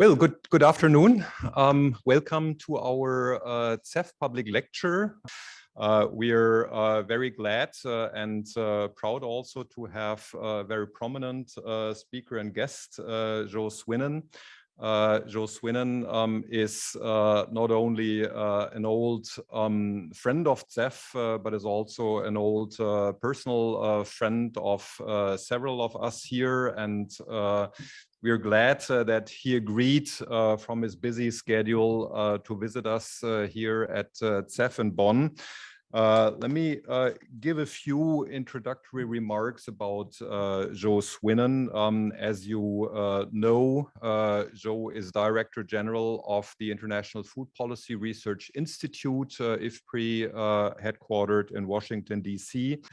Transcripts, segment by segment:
Well, good afternoon. Welcome to our CEF public lecture. We are very glad and proud also to have a very prominent speaker and guest, Joe Swinnen. Joe Swinnen is not only an old friend of CEF, but is also an old personal friend of several of us here, and we are glad that he agreed from his busy schedule to visit us here at CEF in Bonn. Let me give a few introductory remarks about Joe Swinnen. As you know, Joe is Director General of the International Food Policy Research Institute, IFPRI, headquartered in Washington, D.C.,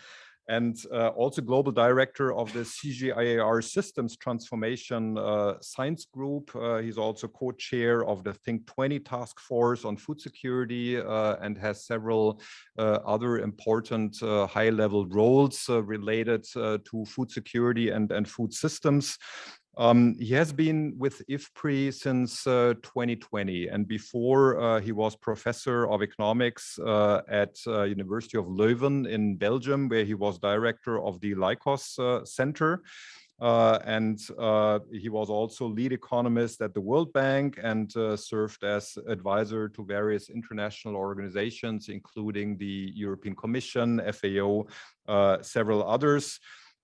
and also Global Director of the CGIAR Systems Transformation Science Group. He's also co-chair of the Think 20 Task Force on Food Security and has several other important high-level roles related to food security and food systems. He has been with IFPRI since 2020, and before he was professor of economics at University of Leuven in Belgium, where he was director of the Lycos Center. And he was also lead economist at the World Bank and served as advisor to various international organizations, including the European Commission, FAO, several others.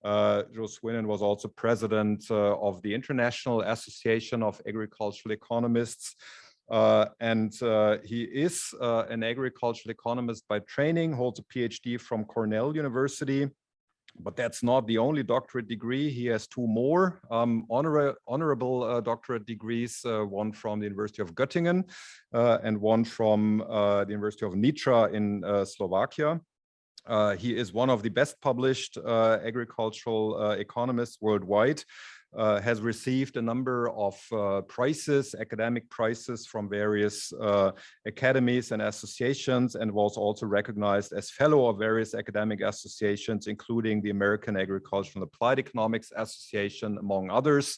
Joe Swinnen was also president of the International Association of Agricultural Economists. And he is an agricultural economist by training, holds a PhD from Cornell University. But that's not the only doctorate degree. He has two more honorable doctorate degrees, one from the University of Göttingen and one from the University of Nitra in Slovakia. He is one of the best published agricultural economists worldwide, has received a number of prizes, academic prizes from various academies and associations, and was also recognized as fellow of various academic associations, including the American Agricultural and Applied Economics Association, among others.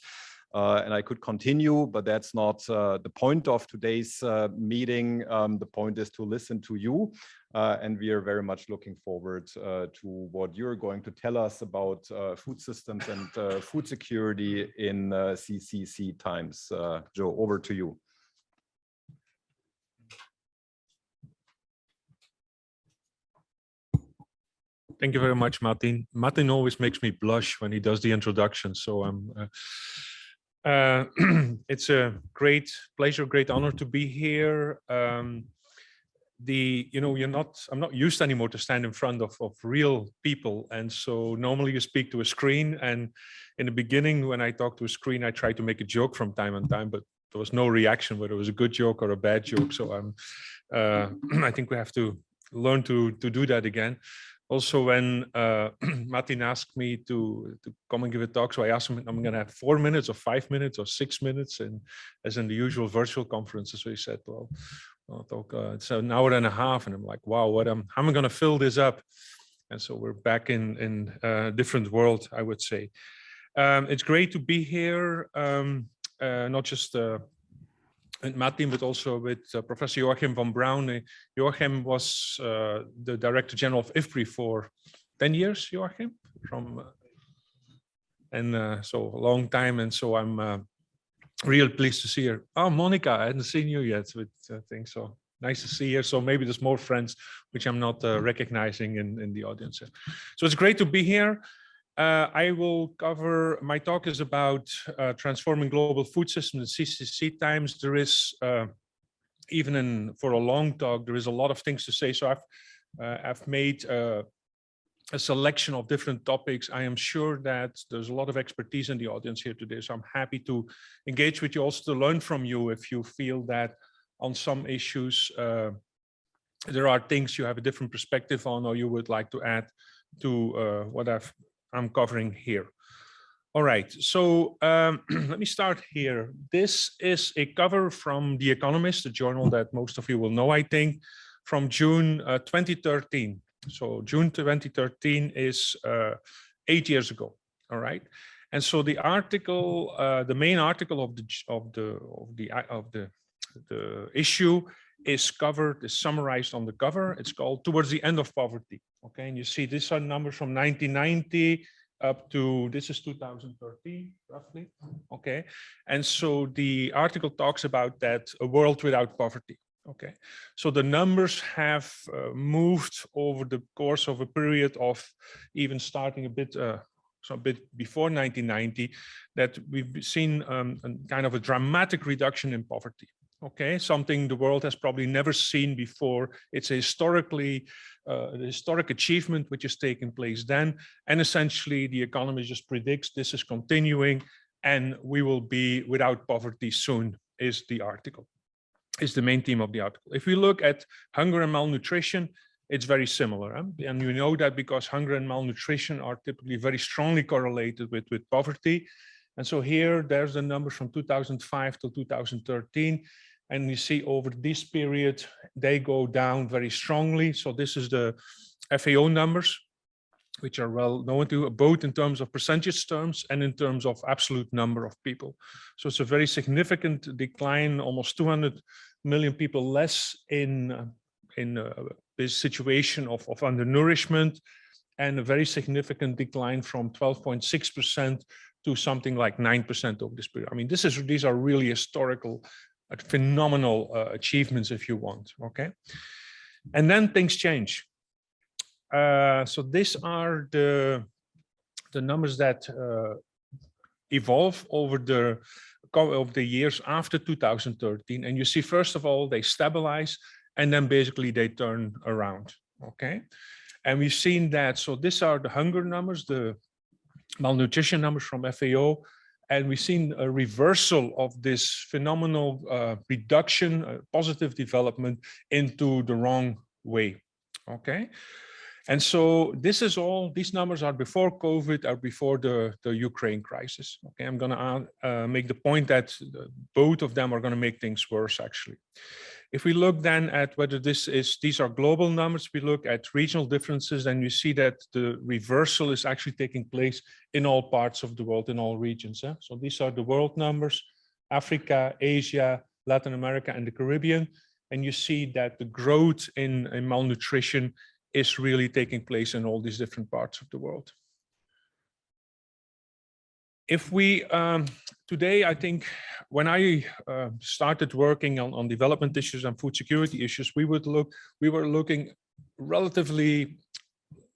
And I could continue, but that's not the point of today's meeting. The point is to listen to you. And we are very much looking forward to what you're going to tell us about food systems and food security in CCC Times. Joe, over to you. Thank you very much, Martin. Martin always makes me blush when he does the introduction, so it's a great pleasure, great honor to be here. I'm not used anymore to stand in front of real people, and so normally you speak to a screen, and in the beginning when I talk to a screen I try to make a joke from time to time, but there was no reaction whether it was a good joke or a bad joke, so I think we have to learn to do that again. Also, when Martin asked me to come and give a talk, so I asked him, I'm going to have 4 minutes or 5 minutes or 6 minutes, and as in the usual virtual conferences, so he said, well, I'll talk, it's an hour and a half, and I'm like, wow, how am I going to fill this up? And so we're back in a different world, I would say. It's great to be here, not just and Martin, but also with Professor Joachim von Braun. Joachim was the Director General of IFPRI for 10 years, Joachim, so a long time, and so I'm real pleased to see her. Oh, Monica, I hadn't seen you yet with things, so nice to see her. So maybe there's more friends which I'm not recognizing in the audience. So it's great to be here. I will cover, my talk is about transforming global food systems in CCC Times. There is, for a long talk, there is a lot of things to say. So I've made a selection of different topics. I am sure that there's a lot of expertise in the audience here today. So I'm happy to engage with you, also to learn from you if you feel that on some issues, there are things you have a different perspective on, or you would like to add to what I'm covering here. All right, so let me start here. This is a cover from The Economist, a journal that most of you will know, I think, from June 2013. So June 2013 is 8 years ago, all right? And so the article, the main article of the issue is summarized on the cover. It's called Towards the End of Poverty. Okay, and you see these are numbers from 1990 up to, this is 2013 roughly. Okay, and so the article talks about that, a world without poverty. Okay, so the numbers have moved over the course of a period of even starting a bit so a bit before 1990, that we've seen a kind of a dramatic reduction in poverty. Okay, something the world has probably never seen before. It's a historic achievement which is taking place then, and essentially the economy just predicts this is continuing, and we will be without poverty soon. Is the article, is the main theme of the article. If we look at hunger and malnutrition, it's very similar, and you know that because hunger and malnutrition are typically very strongly correlated with poverty. And so here, there's the numbers from 2005 to 2013. And you see over this period, they go down very strongly. So this is the FAO numbers, which are well known to both in terms of percentage terms and in terms of absolute number of people. So it's a very significant decline, almost 200 million people less in this situation of undernourishment, and a very significant decline from 12.6% to something like 9% over this period. I mean, these are really historical, phenomenal achievements, if you want. Okay, and then things change. So these are the numbers that evolve over the years after 2013, and you see first of all they stabilize, and then basically they turn around. Okay, and we've seen that. So these are the hunger numbers, the malnutrition numbers from FAO. And we've seen a reversal of this phenomenal reduction, positive development into the wrong way. Okay, and so this is all. These numbers are before COVID, are before the Ukraine crisis. Okay, I'm going to make the point that both of them are going to make things worse, actually. If we look then at whether these are global numbers, we look at regional differences, and you see that the reversal is actually taking place in all parts of the world, in all regions. So these are the world numbers: Africa, Asia, Latin America, and the Caribbean. And you see that the growth in malnutrition is really taking place in all these different parts of the world. If we, today, I think when I started working on development issues and food security issues, we were looking relatively,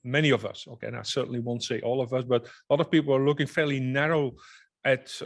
many of us, okay, and I certainly won't say all of us, but a lot of people are looking fairly narrow at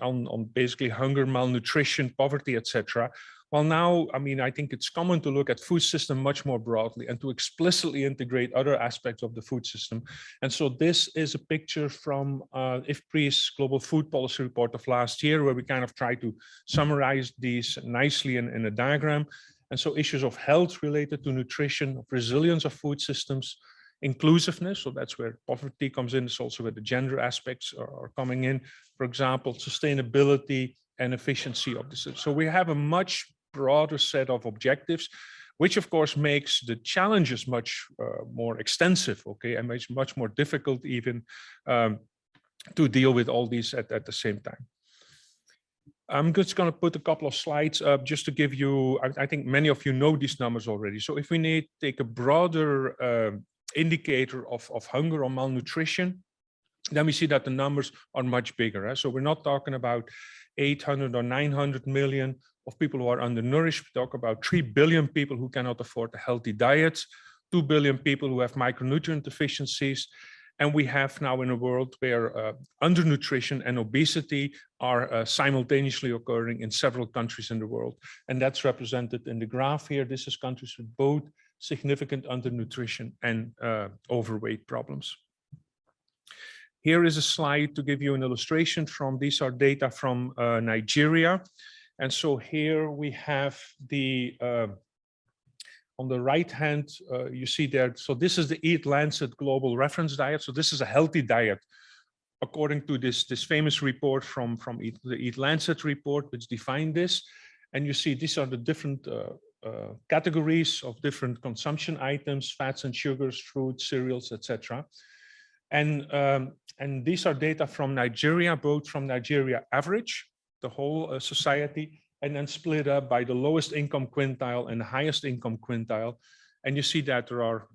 on basically hunger, malnutrition, poverty, etc. Well, now, I mean, I think it's common to look at food system much more broadly and to explicitly integrate other aspects of the food system. And so this is a picture from IFPRI's Global Food Policy Report of last year, where we kind of try to summarize these nicely in a diagram. And so issues of health related to nutrition, of resilience of food systems, inclusiveness, so that's where poverty comes in. It's also where the gender aspects are coming in. For example, sustainability and efficiency of the system. So we have a much broader set of objectives, which of course makes the challenges much more extensive, okay, and makes much more difficult even to deal with all these at the same time. I'm just going to put a couple of slides up just to give you, I think many of you know these numbers already. So if we take a broader indicator of hunger or malnutrition, then we see that the numbers are much bigger. So we're not talking about 800 or 900 million of people who are undernourished. We talk about 3 billion people who cannot afford a healthy diet, 2 billion people who have micronutrient deficiencies. And we have now in a world where undernutrition and obesity are simultaneoverly occurring in several countries in the world. And that's represented in the graph here. This is countries with both significant undernutrition and overweight problems. Here is a slide to give you an illustration from, these are data from Nigeria. And so here we have the, on the right hand, you see there, so this is the Eat Lancet Global Reference Diet. So this is a healthy diet, according to this famous report from the Eat Lancet report, which defined this. And you see these are the different categories of different consumption items: fats and sugars, fruits, cereals, etc. And these are data from Nigeria, both from Nigeria average, the whole society, and then split up by the lowest income quintile and the highest income quintile. And you see that there are,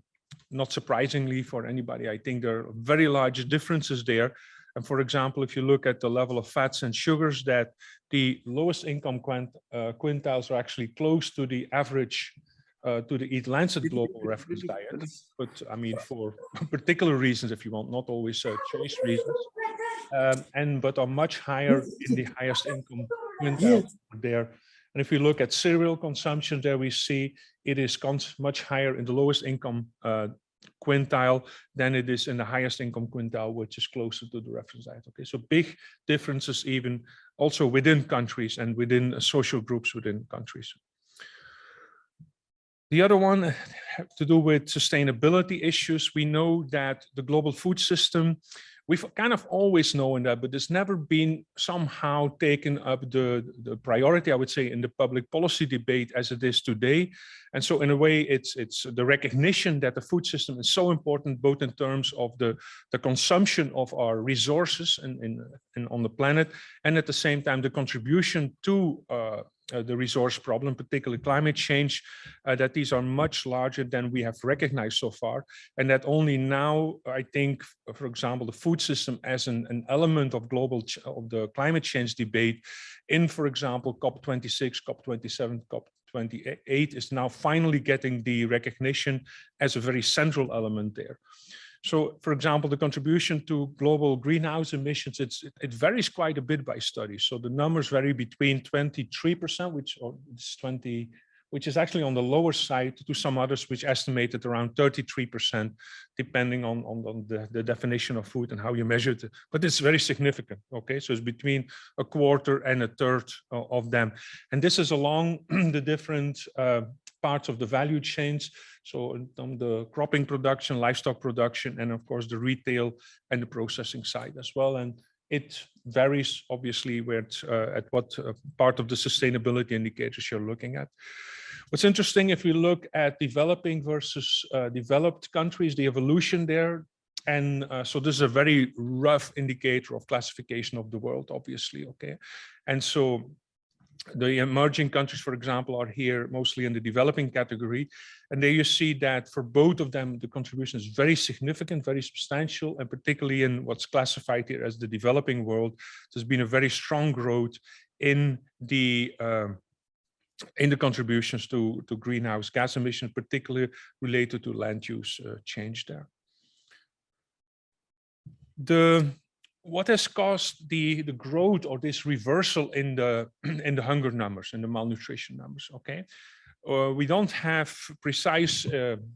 not surprisingly for anybody, I think there are very large differences there. And for example, if you look at the level of fats and sugars, that the lowest income quintiles are actually close to the average, to the Eat Lancet global reference diet. But I mean, for particular reasons, if you want, not always choice reasons, but are much higher in the highest income quintile there. And if we look at cereal consumption, there we see it is much higher in the lowest income quintile than it is in the highest income quintile, which is closer to the reference diet. Okay, so big differences even also within countries and within social groups within countries. The other one has to do with sustainability issues. We know that the global food system, we've kind of always known that, but it's never been somehow taken up the priority, I would say, in the public policy debate as it is today. And so in a way, it's the recognition that the food system is so important, both in terms of the consumption of our resources and on the planet, and at the same time, the contribution to the resource problem, particularly climate change, that these are much larger than we have recognized so far. And that only now, I think, for example, the food system as an element of of the climate change debate in, for example, COP26, COP27, COP28 is now finally getting the recognition as a very central element there. So, for example, the contribution to global greenhouse emissions, it varies quite a bit by study. So the numbers vary between 23%, which is actually on the lower side, to some others which estimated around 33%, depending on the definition of food and how you measure it. But it's very significant, okay? So it's between a quarter and a third of them. And this is along the different parts of the value chains. So on the cropping production, livestock production, and of course the retail and the processing side as well. And it varies obviously where it's, at what part of the sustainability indicators you're looking at. What's interesting, if we look at developing versus developed countries, the evolution there, and so this is a very rough indicator of classification of the world, obviously, okay? And so the emerging countries, for example, are here mostly in the developing category. And there you see that for both of them, the contribution is very significant, very substantial, and particularly in what's classified here as the developing world, there's been a very strong growth in the contributions to greenhouse gas emissions, particularly related to land use change there. What has caused the growth or this reversal in the hunger numbers and the malnutrition numbers? Okay, we don't have precise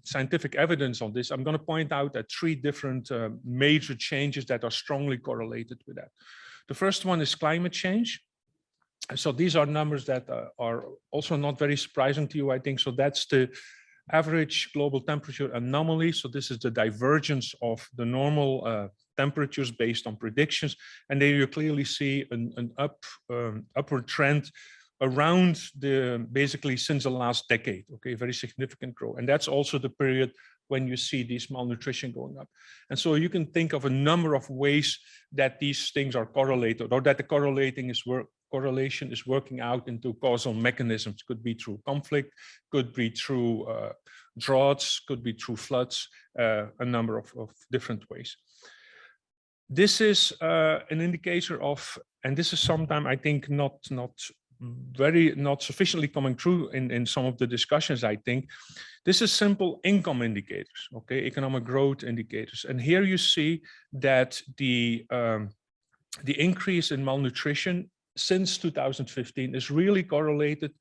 scientific evidence on this. I'm going to point out that three different major changes that are strongly correlated with that. The first one is climate change. So these are numbers that are also not very surprising to you, I think. So that's the average global temperature anomaly. So this is the divergence of the normal temperatures based on predictions. And there you clearly see an upward trend around basically since the last decade, okay, very significant growth. And that's also the period when you see this malnutrition going up. And so you can think of a number of ways that these things are correlated, or that the correlation is working out into causal mechanisms. Could be through conflict, could be through droughts, could be through floods, a number of different ways. This is an indicator of, and this is sometimes I think not sufficiently coming through in some of the discussions, I think. This is simple income indicators, okay, economic growth indicators. And here you see that the increase in malnutrition since 2015 is really correlated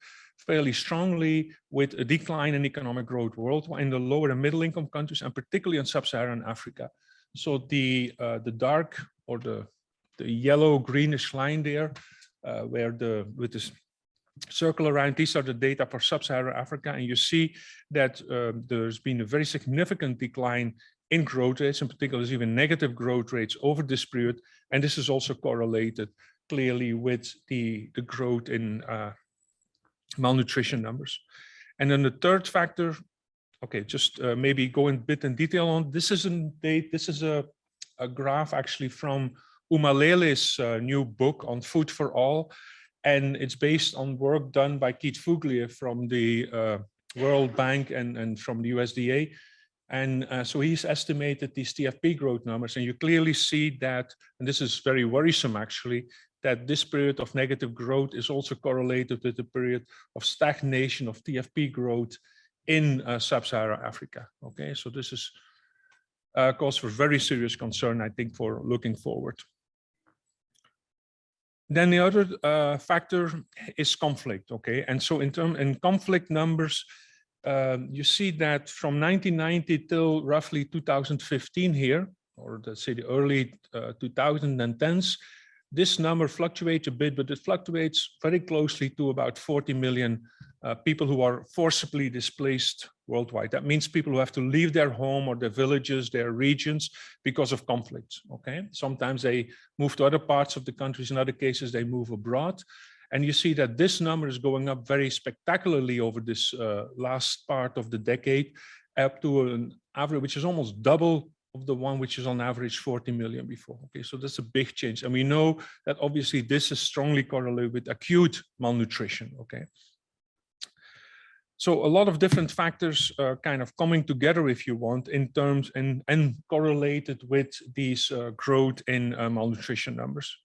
fairly strongly with a decline in economic growth worldwide in the lower and middle income countries, and particularly in sub-Saharan Africa. So the dark or the yellow greenish line there, with this circle around, these are the data for sub-Saharan Africa, and you see that there's been a very significant decline in growth rates. In particular, there's even negative growth rates over this period, and this is also correlated clearly with the growth in malnutrition numbers. And then the third factor, okay, just maybe go a bit in detail on, this is a a graph actually from Umalele's new book on food for all. And it's based on work done by Keith Fuglia from the World Bank and from the USDA. And so he's estimated these TFP growth numbers, and you clearly see that, and this is very worrisome actually, that this period of negative growth is also correlated with the period of stagnation of TFP growth in sub-Saharan Africa. Okay, so this is cause for very serious concern, I think, for looking forward. Then the other factor is conflict. Okay, and so in conflict numbers, you see that from 1990 till roughly 2015 here, or let's say the early 2010s, this number fluctuates a bit, but it fluctuates very closely to about 40 million people who are forcibly displaced worldwide. That means people who have to leave their home or their villages, their regions, because of conflicts. Okay, sometimes they move to other parts of the countries. In other cases, they move abroad. And you see that this number is going up very spectacularly over this last part of the decade, up to an average which is almost double of the one which is on average 40 million before. Okay, so that's a big change. And we know that obviously this is strongly correlated with acute malnutrition. Okay. So a lot of different factors kind of coming together, if you want, in terms and correlated with these growth in malnutrition numbers.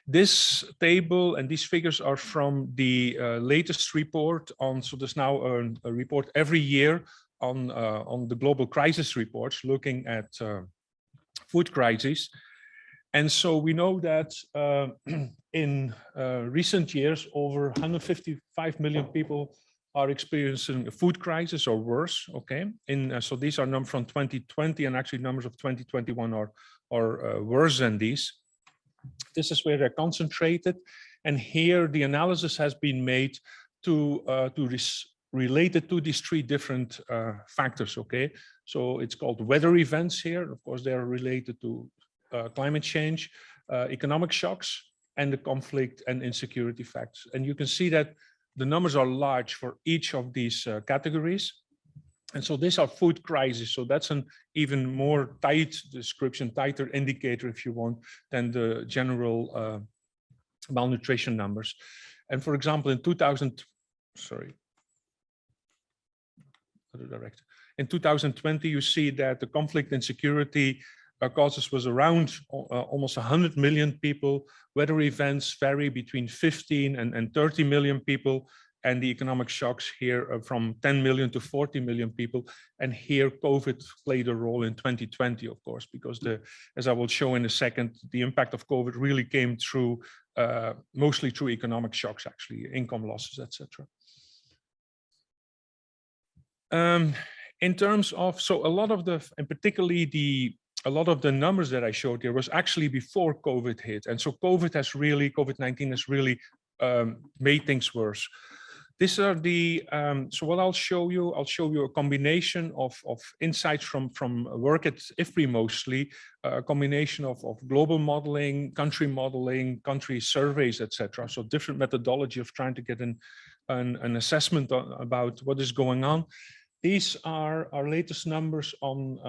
This table and these figures are from the latest report on, so there's now a report every year on the global crisis reports looking at food crises. And so we know that in recent years, over 155 million people are experiencing a food crisis or worse. Okay, so these are numbers from 2020, and actually numbers of 2021 are worse than these. This is where they're concentrated, and here the analysis has been made related to these three different factors. Okay, so it's called weather events here. Of course, they are related to climate change, economic shocks, and the conflict and insecurity factors. And you can see that the numbers are large for each of these categories. And so these are food crises. So that's an even more tight description, tighter indicator, if you want, than the general malnutrition numbers. And for example, in 2020, you see that the conflict and security causes was around almost 100 million people. Weather events vary between 15 and 30 million people. And the economic shocks here are from 10 million to 40 million people. And here COVID played a role in 2020, of course, because as I will show in a second, the impact of COVID really came through, mostly through economic shocks, actually, income losses, etc. In terms of, so a lot of the, and particularly a lot of the numbers that I showed here was actually before COVID hit. And so COVID-19 has really made things worse. These are the, so what I'll show you a combination of insights from work at IFPRI mostly, a combination of global modeling, country surveys, etc. So different methodology of trying to get an assessment about what is going on. These are our latest numbers on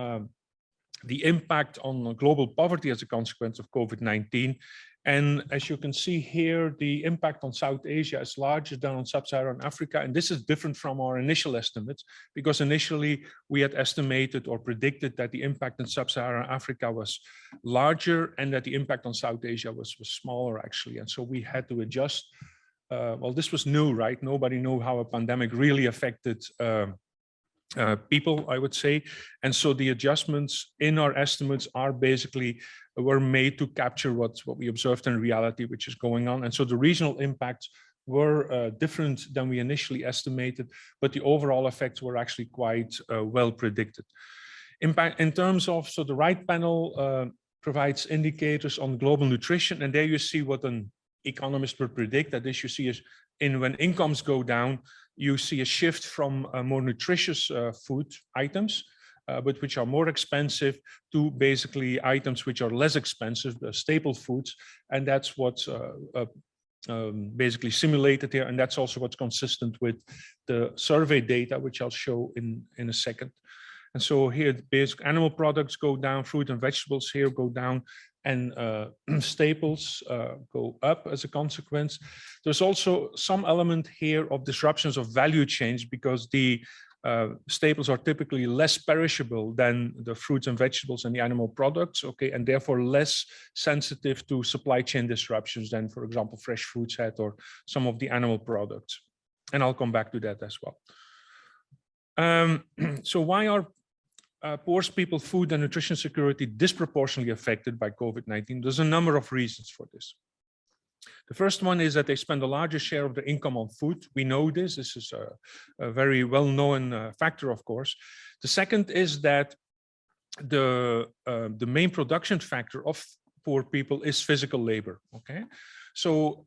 the impact on global poverty as a consequence of COVID-19. And as you can see here, the impact on South Asia is larger than on sub-Saharan Africa. And this is different from our initial estimates, because initially we had estimated or predicted that the impact in sub-Saharan Africa was larger and that the impact on South Asia was smaller, actually. And so we had to adjust. Well, this was new, right? Nobody knew how a pandemic really affected people, I would say. And so the adjustments in our estimates are basically were made to capture what we observed in reality, which is going on. And so the regional impacts were different than we initially estimated, but the overall effects were actually quite well predicted. Impact in terms of, so the right panel provides indicators on global nutrition, and there you see what an economist would predict. That is, you see is when incomes go down, you see a shift from more nutritious food items, but which are more expensive, to basically items which are less expensive, the staple foods. And that's what's basically simulated here. And that's also what's consistent with the survey data, which I'll show in a second. And so here, the basic animal products go down, fruit and vegetables here go down, and staples go up as a consequence. There's also some element here of disruptions of value chains, because the staples are typically less perishable than the fruits and vegetables and the animal products, okay, and therefore less sensitive to supply chain disruptions than, for example, fresh fruits had or some of the animal products. And I'll come back to that as well. So why are poorest people food and nutrition security disproportionately affected by COVID-19? There's a number of reasons for this. The first one is that they spend a larger share of their income on food. We know this. This is a very well-known factor, of course. The second is that the main production factor of poor people is physical labor. Okay, so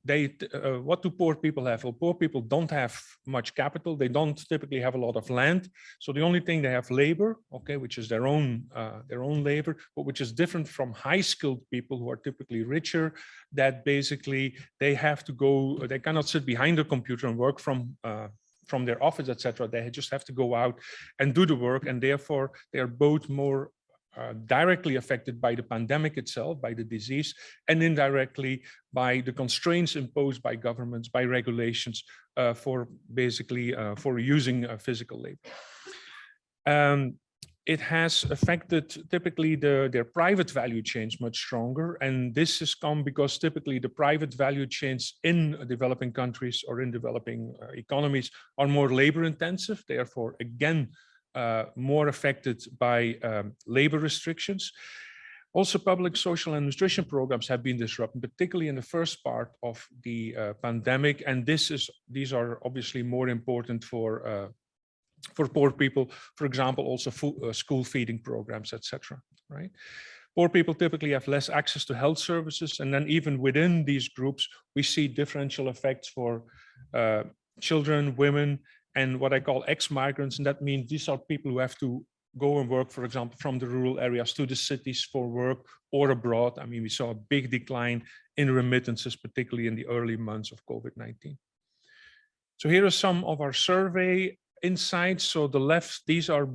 what do poor people have? Well, poor people don't have much capital. They don't typically have a lot of land. So the only thing they have labor, okay, which is their own labor, but which is different from high-skilled people who are typically richer. That basically they have to go. They cannot sit behind a computer and work from their office, etc. They just have to go out and do the work, and therefore they are both more directly affected by the pandemic itself, by the disease, and indirectly by the constraints imposed by governments, by regulations for basically for using physical labor. It has affected typically their private value chains much stronger, and this has come because typically the private value chains in developing countries or in developing economies are more labor intensive, therefore again more affected by labor restrictions. Also, public social and nutrition programs have been disrupted, particularly in the first part of the pandemic, and these are obviously more important for poor people. For example, also school feeding programs, etc. Right? Poor people typically have less access to health services, and then even within these groups, we see differential effects for children, women, and what I call ex-migrants, and that means these are people who have to go and work, for example, from the rural areas to the cities for work or abroad. I mean, we saw a big decline in remittances, particularly in the early months of COVID-19. So here are some of our survey insights. So the left, these are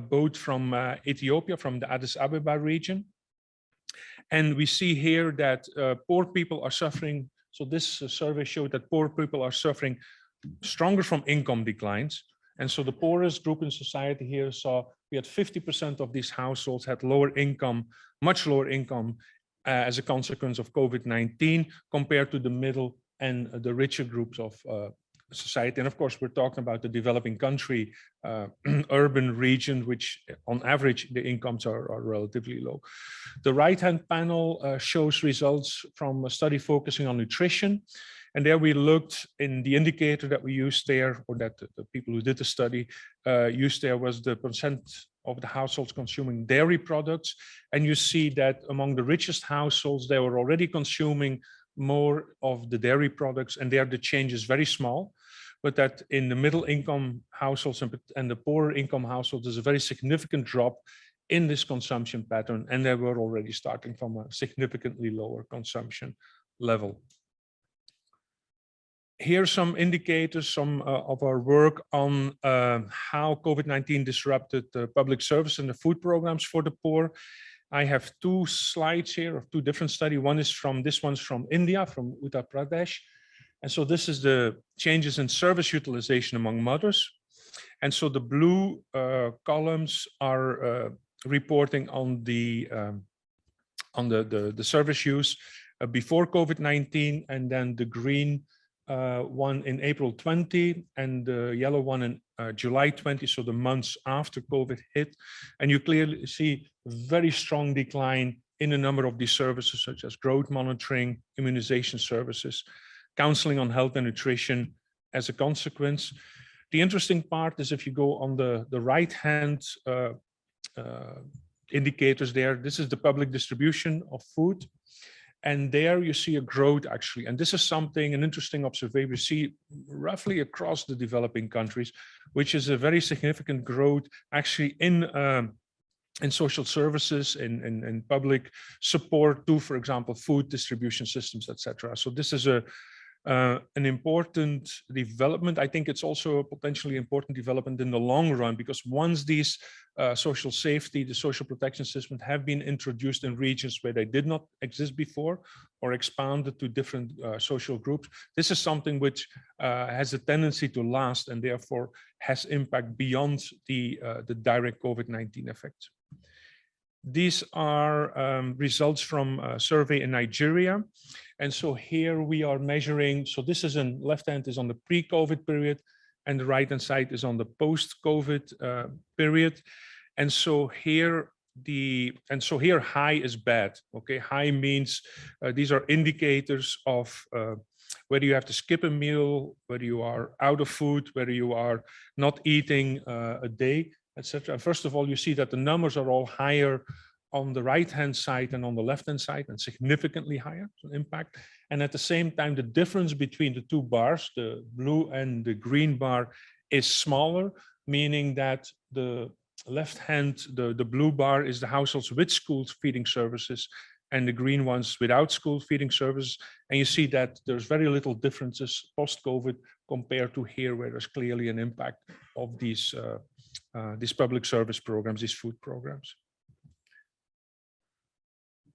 both from Ethiopia, from the Addis Ababa region. And we see here that poor people are suffering. So this survey showed that poor people are suffering stronger from income declines. And so the poorest group in society here saw we had 50% of these households had lower income, much lower income as a consequence of COVID-19 compared to the middle and the richer groups of society. And of course, we're talking about the developing country, urban region, which on average, the incomes are relatively low. The right-hand panel shows results from a study focusing on nutrition. And there we looked in the indicator that we used there, or that the people who did the study used there, was the percent of the households consuming dairy products. And you see that among the richest households, they were already consuming more of the dairy products, and there the change is very small. But that in the middle income households and the poorer income households, there's a very significant drop in this consumption pattern, and they were already starting from a significantly lower consumption level. Here are some indicators, some of our work on how COVID-19 disrupted the public service and the food programs for the poor. I have two slides here of two different studies. This one's from India, from Uttar Pradesh. And so this is the changes in service utilization among mothers. And so the blue columns are reporting on the service use before COVID-19, and then the green one in April 20 and the yellow one in July 20, so the months after COVID hit. And you clearly see a very strong decline in a number of these services, such as growth monitoring, immunization services, counseling on health and nutrition as a consequence. The interesting part is if you go on the right-hand indicators there, this is the public distribution of food. And there you see a growth actually. And this is something, an interesting observation we see roughly across the developing countries, which is a very significant growth actually in social services, in public support to, for example, food distribution systems, etc. So this is a an important development. I think it's also a potentially important development in the long run, because once these social safety, the social protection systems have been introduced in regions where they did not exist before or expanded to different social groups, this is something which has a tendency to last and therefore has impact beyond the direct COVID-19 effects. These are results from a survey in Nigeria. And so here we are measuring, so this is in left hand is on the pre-COVID period and the right hand side is on the post-COVID period. And so here high is bad. Okay, high means these are indicators of whether you have to skip a meal, whether you are out of food, whether you are not eating a day, etc. First of all, you see that the numbers are all higher on the right-hand side and on the left-hand side, and significantly higher impact. And at the same time, the difference between the two bars, the blue and the green bar, is smaller, meaning that the left hand, the blue bar is the households with school feeding services, and the green ones without school feeding services. And you see that there's very little differences post-COVID compared to here, where there's clearly an impact of these public service programs, these food programs.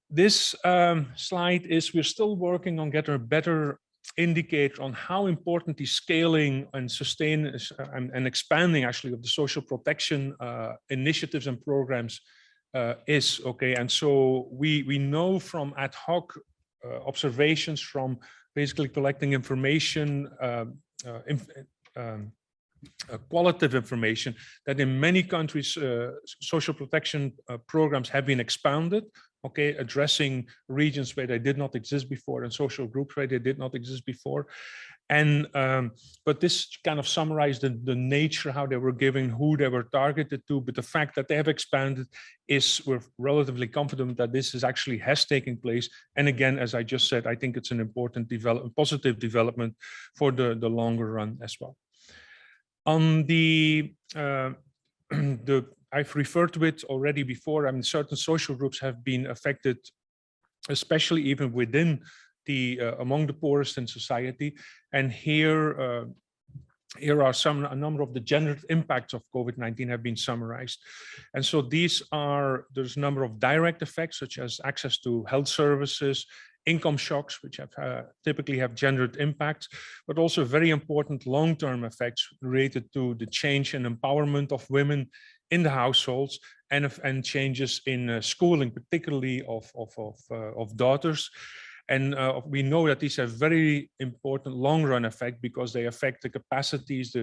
This slide is, we're still working on getting a better indicator on how important the scaling and sustain and expanding actually of the social protection initiatives and programs is. Okay, and so we know from ad hoc observations, from basically collecting information, qualitative information, that in many countries social protection programs have been expanded, okay, addressing regions where they did not exist before and social groups where they did not exist before. And but this kind of summarized the nature, how they were given, who they were targeted to. But the fact that they have expanded is, we're relatively confident that this is actually has taken place. And again, as I just said, I think it's an important development, positive development for the longer run as well. On the I've referred to it already before. I mean, certain social groups have been affected, especially even within the among the poorest in society. And here are a number of the gendered impacts of COVID-19 have been summarized. And so these are, there's a number of direct effects, such as access to health services, income shocks, which have typically have gendered impacts, but also very important long-term effects related to the change and empowerment of women in the households, and changes in schooling, particularly of daughters. And we know that these have very important long-run effect, because they affect the capacities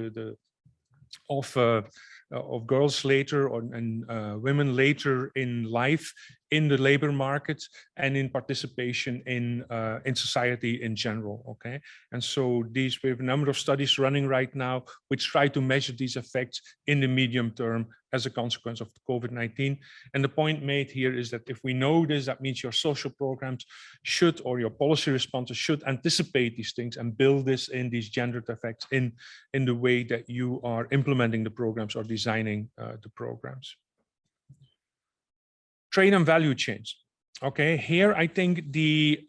of girls later, and women later in life, in the labor market, and in participation in society in general. Okay, and so we have a number of studies running right now which try to measure these effects in the medium term as a consequence of COVID-19. And the point made here is that if we know this, that means your social programs should, or your policy responses should, anticipate these things and build this in, these gendered effects in the way that you are implementing the programs or designing the programs. Trade and value chains. Okay, here I think the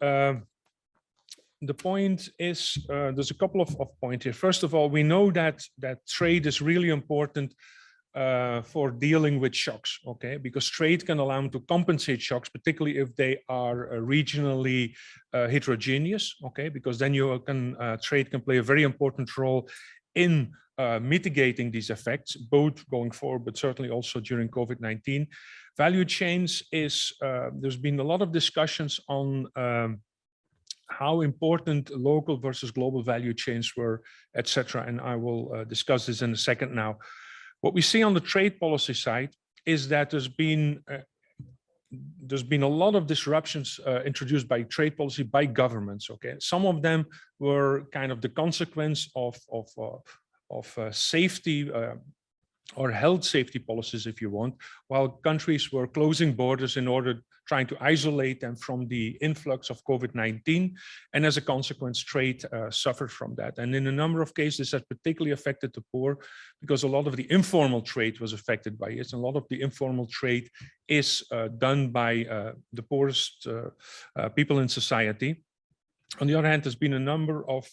point is, there's a couple of points here. First of all, we know that trade is really important for dealing with shocks, okay, because trade can allow them to compensate shocks, particularly if they are regionally heterogeneous, okay, because then you can trade can play a very important role in mitigating these effects, both going forward, but certainly also during COVID-19. Value chains is, there's been a lot of discussions on how important local versus global value chains were, etc. And I will discuss this in a second now. What we see on the trade policy side is that there's been a lot of disruptions introduced by trade policy by governments. Okay, some of them were kind of the consequence of safety or health safety policies, if you want, while countries were closing borders in order trying to isolate them from the influx of COVID-19, and as a consequence, trade suffered from that. And in a number of cases, that particularly affected the poor, because a lot of the informal trade was affected by it. And a lot of the informal trade is done by the poorest people in society. On the other hand, there's been a number of,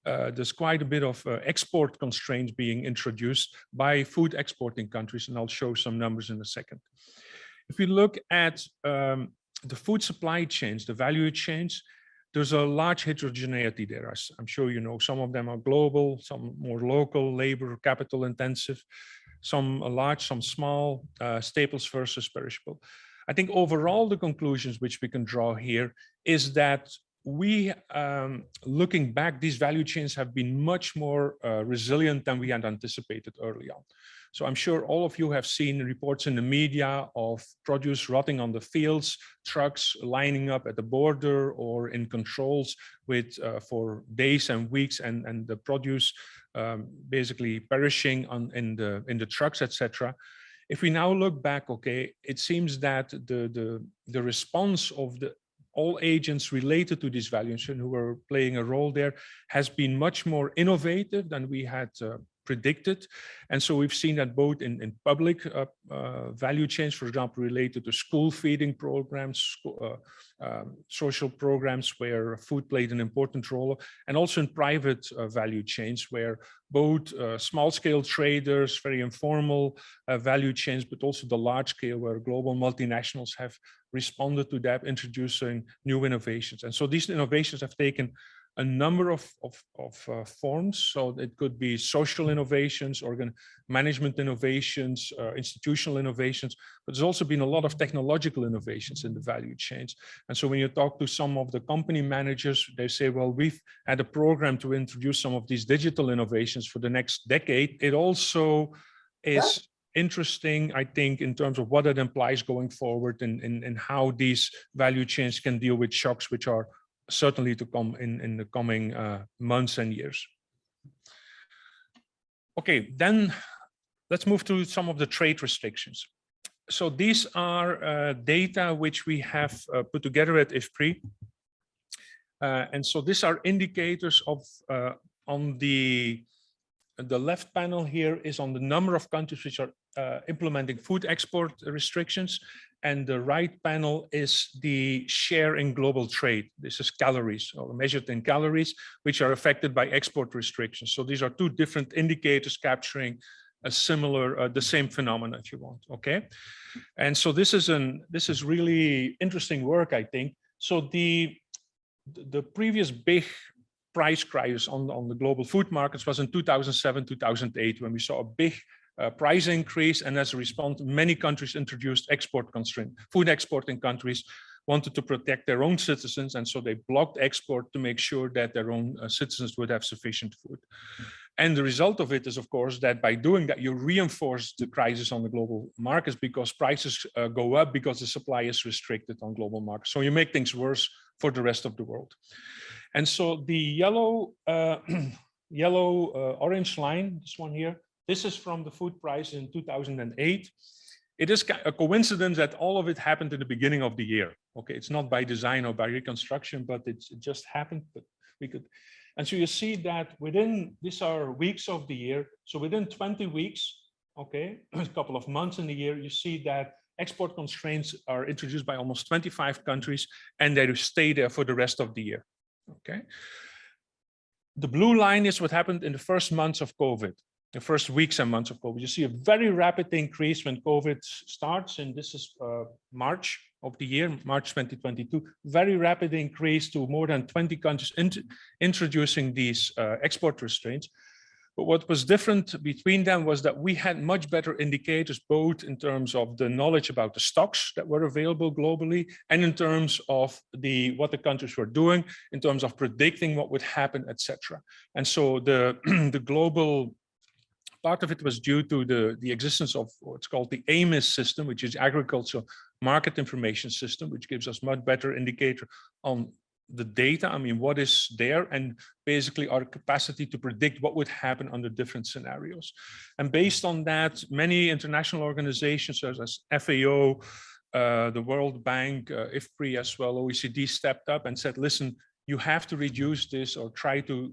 there's quite a bit of export constraints being introduced by food exporting countries, and I'll show some numbers in a second. If we look at the food supply chains, the value chains, there's a large heterogeneity there. I'm sure you know, some of them are global, some more local, labor, capital intensive, some are large, some small, staples versus perishable. I think overall the conclusions which we can draw here is that we, looking back, these value chains have been much more resilient than we had anticipated early on. So I'm sure all of you have seen reports in the media of produce rotting on the fields, trucks lining up at the border or in controls with for days and weeks, and the produce basically perishing in the trucks, etc. If we now look back, okay, it seems that the response of all agents related to this value chain who are playing a role there has been much more innovative than we had predicted. And so we've seen that both in public value chains, for example, related to school feeding programs, social programs where food played an important role, and also in private value chains where both small-scale traders, very informal value chains, but also the large scale where global multinationals have responded to that, introducing new innovations. And so these innovations have taken a number of forms. So it could be social innovations, management innovations, institutional innovations, but there's also been a lot of technological innovations in the value chains. And so when you talk to some of the company managers, they say, well, we've had a program to introduce some of these digital innovations for the next decade. It also is interesting, I think, in terms of what it implies going forward and how these value chains can deal with shocks, which are certainly to come in the coming months and years. Okay, then let's move to some of the trade restrictions. So these are data which we have put together at IFPRI. And so these are indicators of, on the left panel here is on the number of countries which are implementing food export restrictions. And the right panel is the share in global trade. This is calories, or measured in calories, which are affected by export restrictions. So these are two different indicators capturing a similar, the same phenomena, if you want. Okay, and so this is really interesting work, I think. So the previous big price crisis on the global food markets was in 2007, 2008, when we saw a big price increase, and as a response, many countries introduced export constraint. Food exporting countries wanted to protect their own citizens, and so they blocked export to make sure that their own citizens would have sufficient food. And the result of it is, of course, that by doing that, you reinforce the crisis on the global markets because prices go up because the supply is restricted on global markets. So you make things worse for the rest of the world. And so the yellow, orange line, this one here, this is from the food price in 2008. It is a coincidence that all of it happened in the beginning of the year. Okay, it's not by design or by reconstruction, but it just happened. But we could, and so you see that within, these are weeks of the year. So within 20 weeks, okay, a couple of months in the year, you see that export constraints are introduced by almost 25 countries, and they stay there for the rest of the year. Okay. The blue line is what happened in the first months of COVID. The first weeks and months of COVID. You see a very rapid increase when COVID starts, and this is March of the year, March 2022, very rapid increase to more than 20 countries introducing these export restraints. But what was different between them was that we had much better indicators, both in terms of the knowledge about the stocks that were available globally, and in terms of what the countries were doing, in terms of predicting what would happen, etc. And so the global part of it was due to the existence of what's called the AMIS system, which is Agricultural Market Information System, which gives us much better indicator on the data, I mean, what is there, and basically our capacity to predict what would happen under different scenarios. And based on that, many international organizations such as FAO, the World Bank, IFPRI as well, OECD stepped up and said, listen, you have to reduce this or try to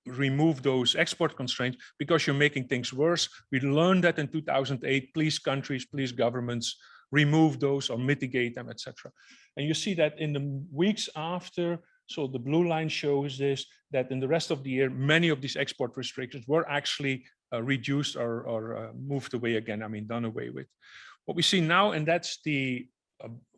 remove those export constraints because you're making things worse. We learned that in 2008, please countries, please governments, remove those or mitigate them, etc. And you see that in the weeks after, So the blue line shows this, that in the rest of the year, many of these export restrictions were actually reduced or moved away again, I mean, done away with. What we see now, and that's the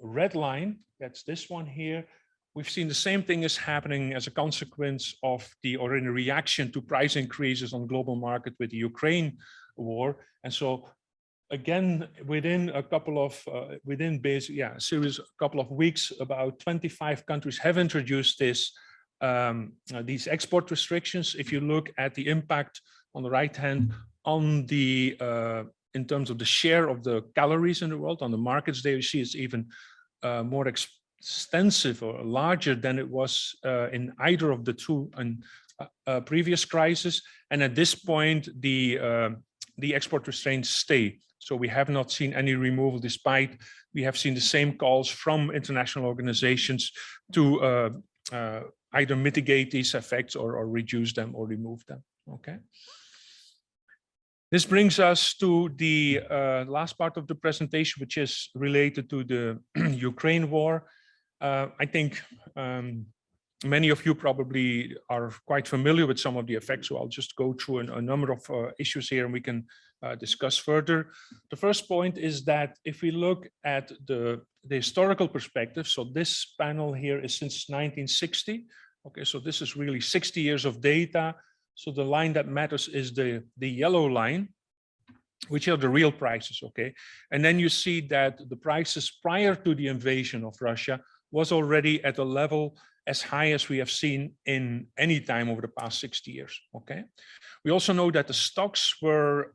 red line, that's this one here, we've seen the same thing is happening as a consequence of or in a reaction to price increases on global market with the Ukraine war. And so again, within a couple of, a couple of weeks, about 25 countries have introduced these export restrictions. If you look at the impact on the right hand on the, in terms of the share of the calories in the world, on the markets there, you see it's even more extensive or larger than it was in either of the two previous crises. And at this point, the export restraints stay. So we have not seen any removal, despite we have seen the same calls from international organizations to either mitigate these effects or reduce them or remove them. Okay. This brings us to the last part of the presentation, which is related to the Ukraine war. I think many of you probably are quite familiar with some of the effects, so I'll just go through a number of issues here and we can discuss further. The first point is that if we look at the historical perspective, so this panel here is since 1960. Okay, so this is really 60 years of data. So the line that matters is the yellow line, which are the real prices, okay? And then you see that the prices prior to the invasion of Russia was already at a level as high as we have seen in any time over the past 60 years, okay? We also know that the stocks were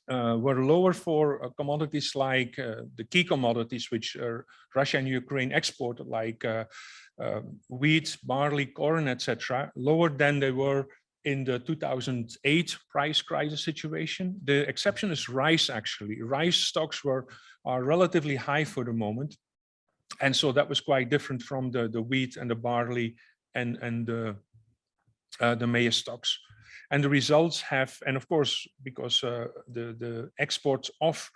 lower for commodities like the key commodities which Russia and Ukraine exported, like wheat, barley, corn, etc., lower than they were in the 2008 price crisis situation. The exception is rice, actually. Rice stocks are relatively high for the moment. And so that was quite different from the wheat and the barley and the maize stocks. And the results have, and of course, because the exports of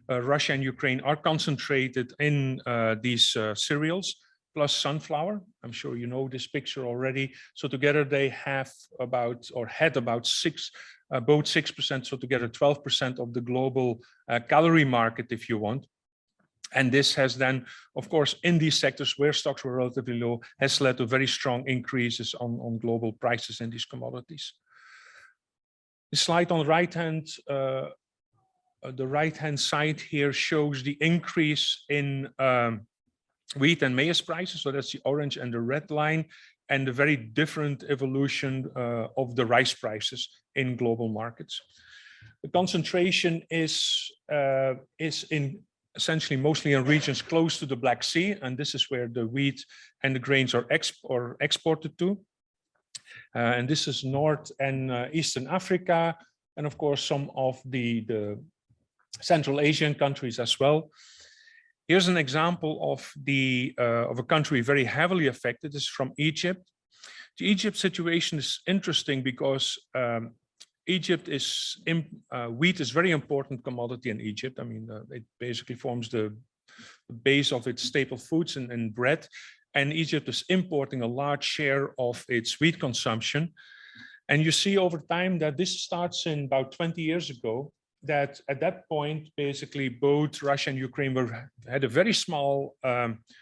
Russia and Ukraine are concentrated in these cereals, plus sunflower. I'm sure you know this picture already. So together they have about, or had about both 6%, so together 12% of the global calorie market, if you want. And this has then, of course, in these sectors where stocks were relatively low, has led to very strong increases on global prices in these commodities. The slide on the right-hand side here shows the increase in wheat and maize prices. So that's the orange and the red line, and the very different evolution of the rice prices in global markets. The concentration is in essentially mostly in regions close to the Black Sea, and this is where the wheat and the grains are exported to. And this is North and Eastern Africa, and of course some of the Central Asian countries as well. Here's an example of a country very heavily affected. This is from Egypt. The Egypt situation is interesting because Egypt is, wheat is very important commodity in Egypt. I mean, it basically forms the base of its staple foods and bread. And Egypt is importing a large share of its wheat consumption. And you see over time that this starts in about 20 years ago, that at that point, basically both Russia and Ukraine had a very small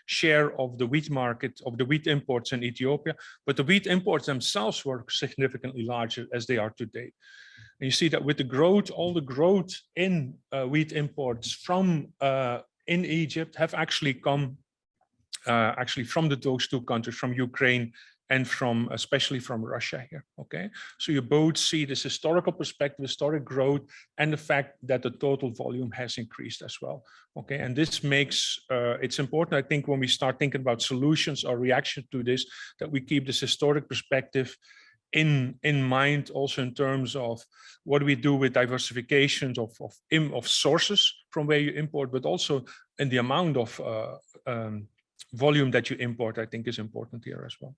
share of the wheat market, of the wheat imports in Ethiopia, but the wheat imports themselves were significantly larger as they are today. And you see that with the growth, all the growth in wheat imports from in Egypt have actually come from those two countries, from Ukraine and from, especially from Russia here, okay? So you both see this historical perspective, historic growth, and the fact that the total volume has increased as well, okay? And this makes, it's important, I think, when we start thinking about solutions or reaction to this, that we keep this historic perspective in mind, also in terms of what do we do with diversifications of sources from where you import, but also in the amount of volume that you import, I think is important here as well.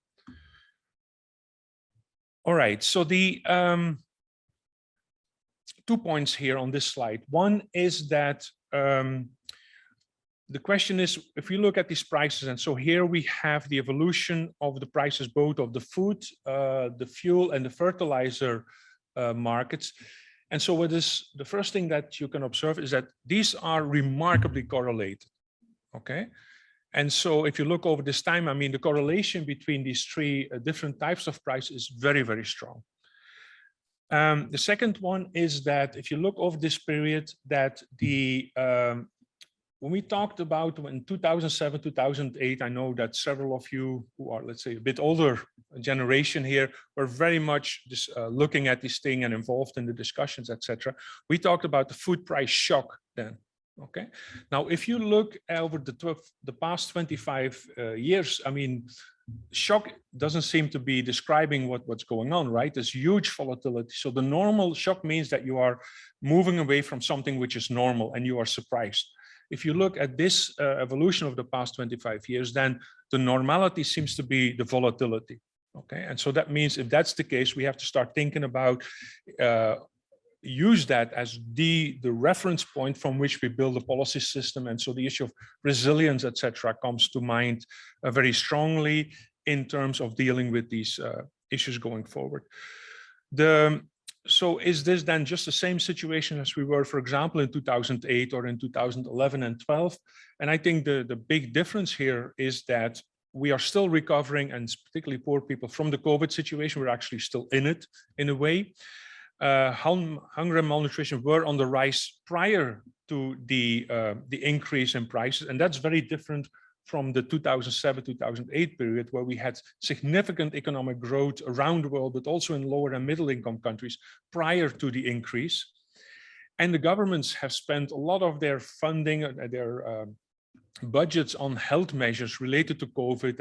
All right, so the 2 points here on this slide. One is that the question is, if you look at these prices, and so here we have the evolution of the prices, both of the food, the fuel, and the fertilizer markets. And so what is the first thing that you can observe is that these are remarkably correlated, okay? And so if you look over this time, I mean, the correlation between these three different types of price is very, very strong. The second one is that if you look over this period, that the when we talked about in 2007, 2008, I know that several of you who are, let's say, a bit older generation here were very much just, looking at this thing and involved in the discussions, etc. We talked about the food price shock then. Okay. Now, if you look over the past 25 years, I mean, shock doesn't seem to be describing what's going on, right? There's huge volatility. So the normal shock means that you are moving away from something which is normal and you are surprised. If you look at this evolution of the past 25 years, then the normality seems to be the volatility. Okay, and so that means if that's the case, we have to start thinking about use that as the reference point from which we build a policy system. And so the issue of resilience, etc., comes to mind very strongly in terms of dealing with these issues going forward. So is this then just the same situation as we were, for example, in 2008 or in 2011 and 12? And I think the big difference here is that we are still recovering, and particularly poor people, from the COVID situation. We're actually still in it, in a way. Hunger and malnutrition were on the rise prior to the increase in prices, and that's very different from the 2007-2008 period, where we had significant economic growth around the world, but also in lower and middle income countries prior to the increase. And the governments have spent a lot of their funding, their budgets on health measures related to COVID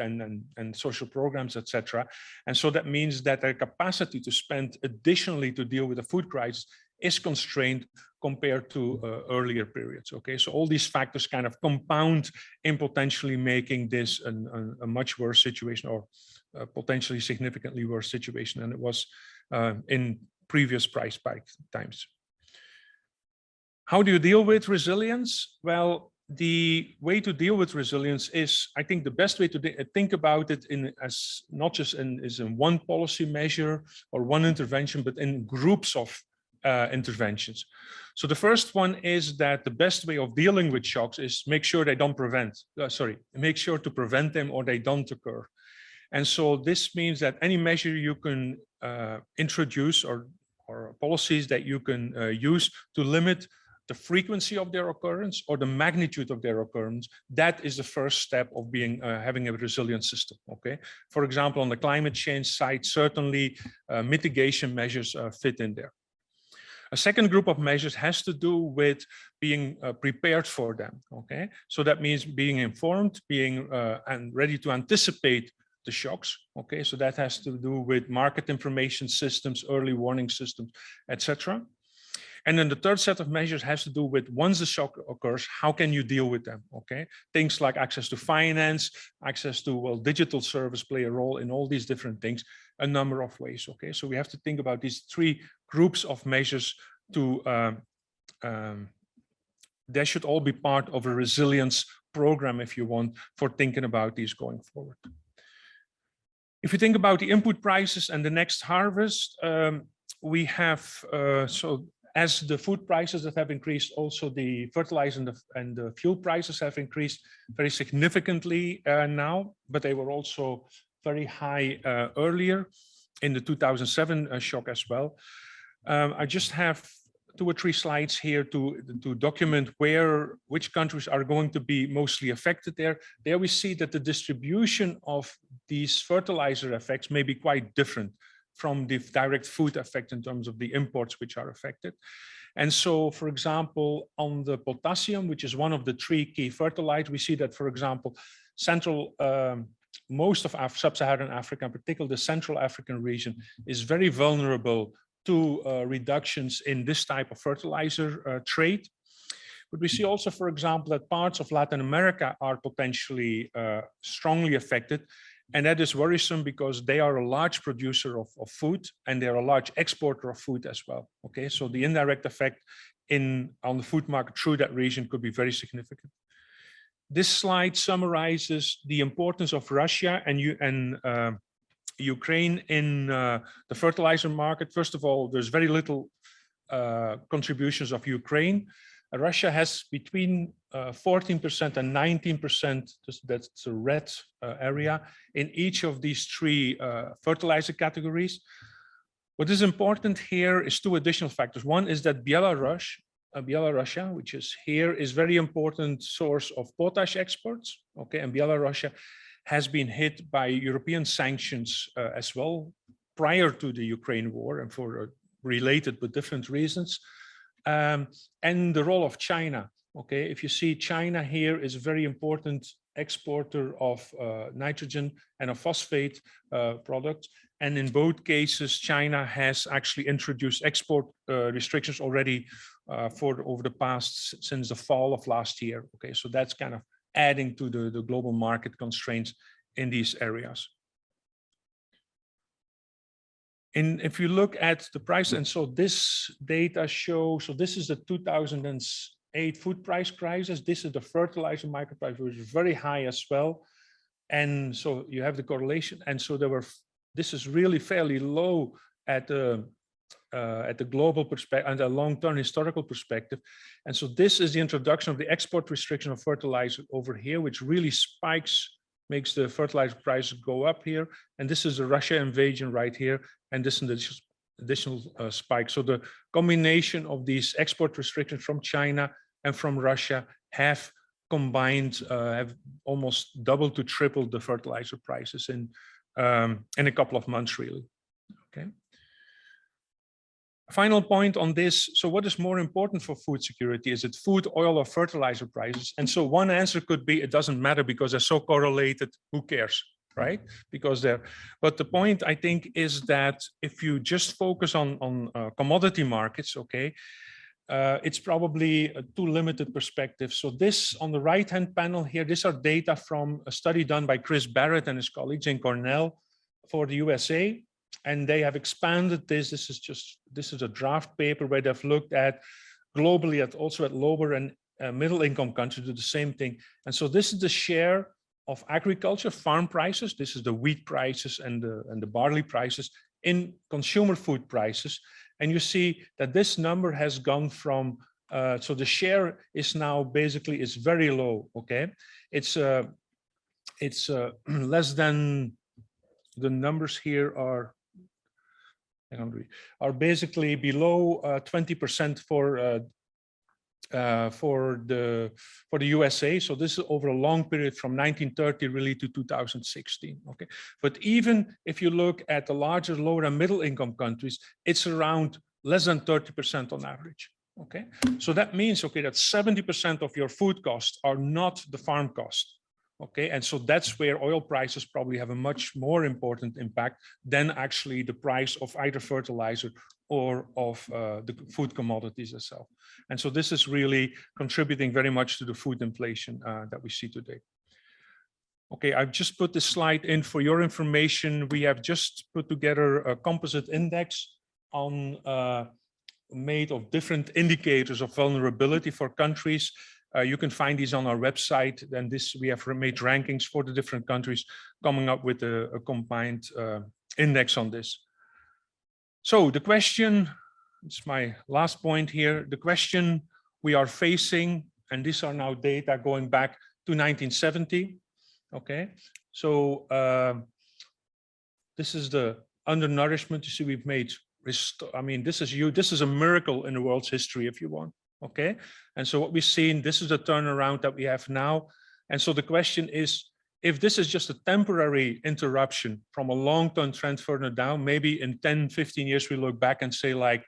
and social programs, etc. And so that means that their capacity to spend additionally to deal with the food crisis is constrained compared to earlier periods. Okay, so all these factors kind of compound in potentially making this a much worse situation, or potentially significantly worse situation than it was in previous price spike times. How do you deal with resilience? Well, the way to deal with resilience is, I think, the best way to think about it as not just in one policy measure or one intervention, but in groups of interventions. So the first one is that the best way of dealing with shocks is make sure they don't make sure to prevent them or they don't occur. And so this means that any measure you can introduce or policies that you can use to limit the frequency of their occurrence or the magnitude of their occurrence, that is the first step of being having a resilient system. Okay, for example, on the climate change side, certainly mitigation measures fit in there. A second group of measures has to do with being prepared for them. Okay, so that means being informed, being and ready to anticipate the shocks. Okay, so that has to do with market information systems, early warning systems, etc. And then the third set of measures has to do with, once the shock occurs, how can you deal with them? Okay, things like access to finance, access to, well, digital service play a role in all these different things, a number of ways. Okay, so we have to think about these three groups of measures to, they should all be part of a resilience program, if you want, for thinking about these going forward. If you think about the input prices and the next harvest, we have, so as the food prices that have increased, also the fertilizer and the fuel prices have increased very significantly now, but they were also very high earlier in the 2007 shock as well. I just have 2 or 3 slides here to document which countries are going to be mostly affected there. There we see that the distribution of these fertilizer effects may be quite different from the direct food effect in terms of the imports which are affected. And so, for example, on the potassium, which is one of the 3 key fertilizers, we see that, for example, most of sub-Saharan Africa, in particular the Central African region, is very vulnerable to reductions in this type of fertilizer trade. But we see also, for example, that parts of Latin America are potentially strongly affected. And that is worrisome because they are a large producer of food, and they're a large exporter of food as well. Okay, so the indirect effect on the food market through that region could be very significant. This slide summarizes the importance of Russia and Ukraine in the fertilizer market. First of all, there's very little contributions of Ukraine. Russia has between 14% and 19%, that's the red area, in each of these three fertilizer categories. What is important here is two additional factors. One is that Belarus, which is here, is very important source of potash exports. Okay, and Belarus has been hit by European sanctions as well prior to the Ukraine war, and for related but different reasons. And the role of China. Okay, if you see, China here is a very important exporter of nitrogen and a phosphate product. And in both cases, China has actually introduced export restrictions already over the past, since the fall of last year. Okay, so that's kind of adding to the global market constraints in these areas. And if you look at the price, and so this data shows, so this is the 2008 food price crisis. This is the fertilizer market price, which is very high as well. And so you have the correlation. And so this is really fairly low at the global perspective and a long-term historical perspective. And so this is the introduction of the export restriction of fertilizer over here, which really makes the fertilizer price go up here. And this is the Russia invasion right here. And this is an additional spike. So the combination of these export restrictions from China and from Russia have combined, have almost doubled to tripled the fertilizer prices in a couple of months, really. Okay. Final point on this. So what is more important for food security? Is it food, oil, or fertilizer prices? And so one answer could be, it doesn't matter because they're so correlated, who cares, right? Because but the point, I think, is that if you just focus on commodity markets, okay, it's probably a too limited perspective. So this, on the right-hand panel here, these are data from a study done by Chris Barrett and his colleagues in Cornell for the USA. And they have expanded this. This is a draft paper where they've looked at globally also at lower and middle income countries do the same thing. And so this is the share of agriculture farm prices. This is the wheat prices and the barley prices in consumer food prices. And you see that this number has gone from, so the share is now basically is very low. Okay, it's less than, the numbers here are basically below 20% for the USA. So this is over a long period from 1930 really to 2016. Okay, but even if you look at the larger, lower and middle income countries, it's around less than 30% on average. Okay, so that means, okay, that 70% of your food costs are not the farm cost. Okay, and so that's where oil prices probably have a much more important impact than actually the price of either fertilizer or of the food commodities itself. And so this is really contributing very much to the food inflation that we see today. Okay, I've just put this slide in for your information. We have just put together a composite index on made of different indicators of vulnerability for countries. You can find these on our website. And this, we have made rankings for the different countries, coming up with a combined index on this. So the question, it's my last point here, the question we are facing, and these are now data going back to 1970. Okay, so this is the undernourishment. You see, we've made, I mean, this is a miracle in the world's history, if you want. Okay, and so what we've seen, this is the turnaround that we have now. And so the question is, if this is just a temporary interruption from a long-term trend further down, maybe in 10, 15 years, we look back and say, like,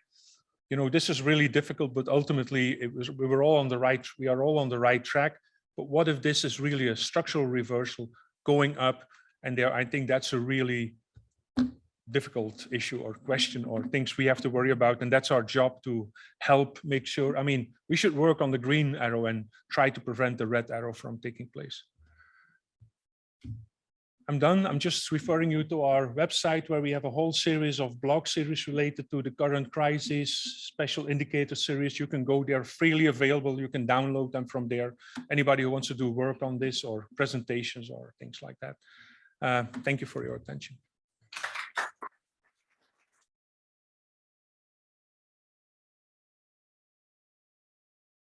you know, this is really difficult, but ultimately we are all on the right track. But what if this is really a structural reversal going up? And there, I think that's a really difficult issue or question or things we have to worry about. And that's our job, to help make sure. I mean, we should work on the green arrow and try to prevent the red arrow from taking place. I'm done. I'm just referring you to our website where we have a whole series of blog series related to the current crisis, special indicator series. You can go there, freely available. You can download them from there. Anybody who wants to do work on this or presentations or things like that. Thank you for your attention.